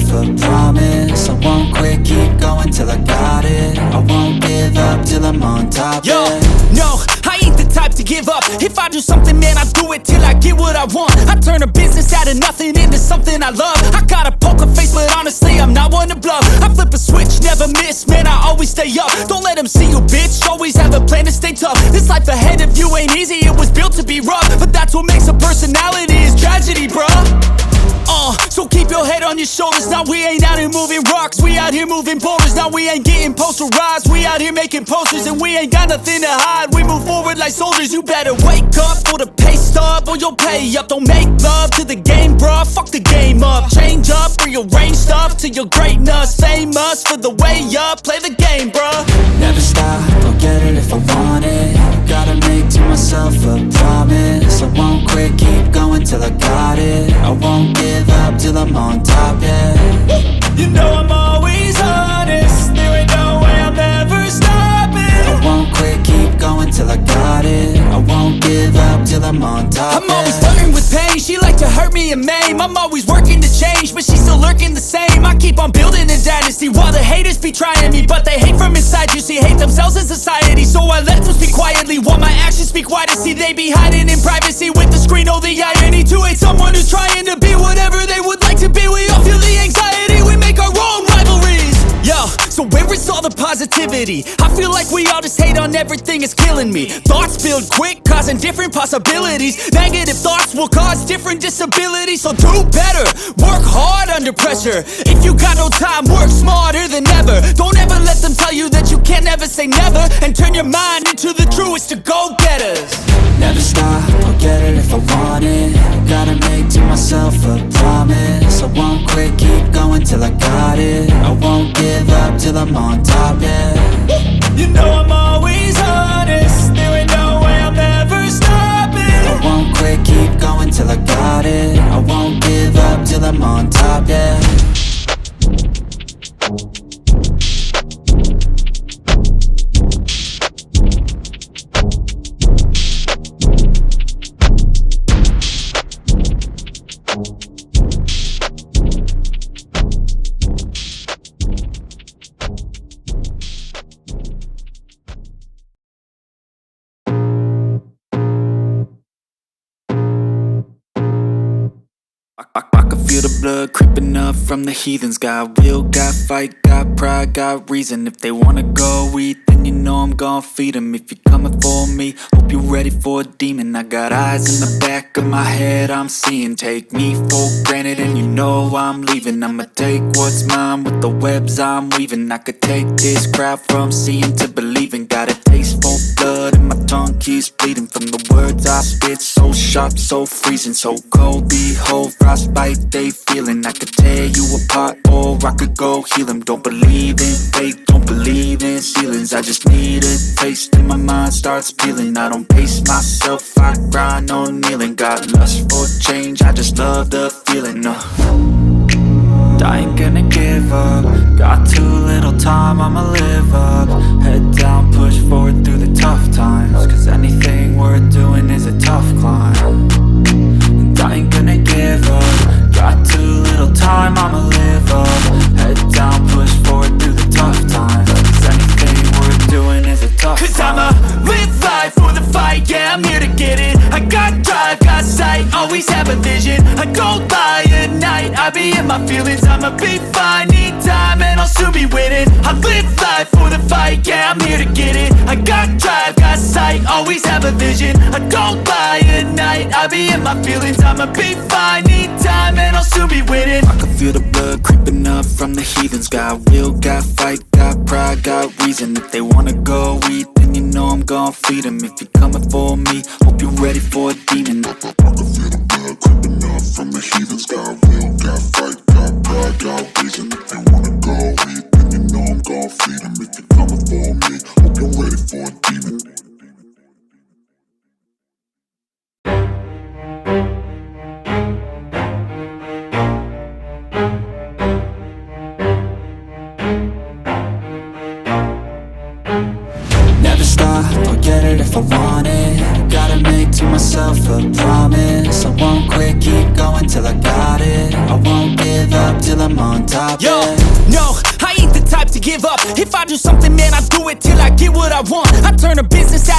a promise. I won't quit, keep going till I got it. I won't give up till I'm on top. Yo, yeah. no, I ain't the type to give up. If I do something, man, I do it till I get what I want. I turn a business out of nothing into something I love. I got a poker face, but honestly, I'm not one to bluff. I flip a switch, never miss, man, I always stay up. Don't let them see you, bitch, always have a plan to stay tough. This life ahead of you ain't easy, it was built to be rough. But that's what makes a personality, is tragedy, bruh. So keep your head on your shoulders. Now we ain't out here moving rocks, we out here moving boulders. Now we ain't getting posterized, we out here making posters. And we ain't got nothing to hide, we move forward like soldiers. You better wake up for the pay stub, or you'll pay up. Don't make love to the game, bruh, fuck the game up. Change up, rearrange stuff to your greatness. Famous for the way up, play the game, bruh. Never stop, I'll get it if I want it. Gotta make to myself a promise. I won't quit, keep going till I got it. I won't give up till I'm on top, yeah. You know I'm always honest, there ain't no way I'm ever stopping. I won't quit, keep going till I got it. I won't give up till I'm on top, I'm always flirting with pain, she like to hurt me and maim. I'm always working to change, but she's still lurking the same. I keep on building a dynasty while the haters be trying me. But they hate from inside, you see, hate themselves in society. So I let them speak quietly while my actions speak wider. See, they be hiding in privacy with the screen. Oh, the irony to hate someone who's trying to be whatever they would like to be. We all feel the anxiety, we make our own rivalries. Yo, so where is all the positivity? I feel like we all just hate on everything, it's killing me. Thoughts build quick, causing different possibilities. Negative thoughts will cause different disabilities. So do better, work hard under pressure. If you got no time, work smarter than ever. Don't ever let them tell you that you can't never say never. And turn your mind into the truest of go-getters. Never stop, I'll get it if I want it. Gotta make to myself a promise. I won't quit, keep going till I got it. I won't give up till I'm on top, yeah. You know I'm always honest, there ain't no way I'm ever stopping. I won't quit, keep going till I got it. I won't give up till I'm on top, yeah. I can feel the blood creeping up from the heathens. Got will, got fight, got pride, got reason. If they wanna go eat, then you know I'm gon' feed them. If you're coming for me, hope you're ready for a demon. I got eyes in the back of my head, I'm seeing. Take me for granted and you know I'm leaving. I'ma take what's mine with the webs I'm weaving. I could take this crowd from seeing to believing. Got a taste for blood and my tongue keeps bleeding. From the words I spit, so sharp, so freezing. So cold, behold, frostbite they feeling. I could tear you apart or I could go heal them. Don't believe in fate, don't believe in ceilings. I just need a taste and my mind starts peeling. I don't pace myself, I grind on kneeling. Got lust for change, I just love the feeling. I ain't gonna give up. Got too little time, I'ma live up. Head down, push forward through the tough times. Cause anything worth doing is a tough climb. And I ain't gonna give up. Got too little time, I'ma live up. Head down, push forward through the tough times. Cause anything worth doing is a tough climb. Cause I'ma live life for the fight, yeah, I'm here to get it. I got drive, got sight, always have a vision. I don't lie at night, I be in my feelings. I'ma be fine, need time and I'll soon be winning. I live life for the fight, yeah, I'm here to get it. I got drive, got sight, always have a vision. I don't lie at night, I be in my feelings. I'ma be fine, need time and I'll soon be winning. I can feel the blood creeping up from the heathens. Got will, got fight, got pride, got reason. If they wanna go eat, then you know I'm gon' feed them. If you're coming for me, hope you're ready for a demon. I can feel the blood creeping up from the heathens. Got will, got fight, got pride, got reason. If they wanna go eat, then you know I'm gon' feed them. If you're coming for me, hope you're ready for a demon. Never stop, I'll get it if I want it. Gotta make to myself a promise. I won't quit, keep going till I got it. I won't give up till I'm on top, Yo, yeah. no, I ain't the type to give up. If I do something, man, I do it till I get what I want. I turn a business out of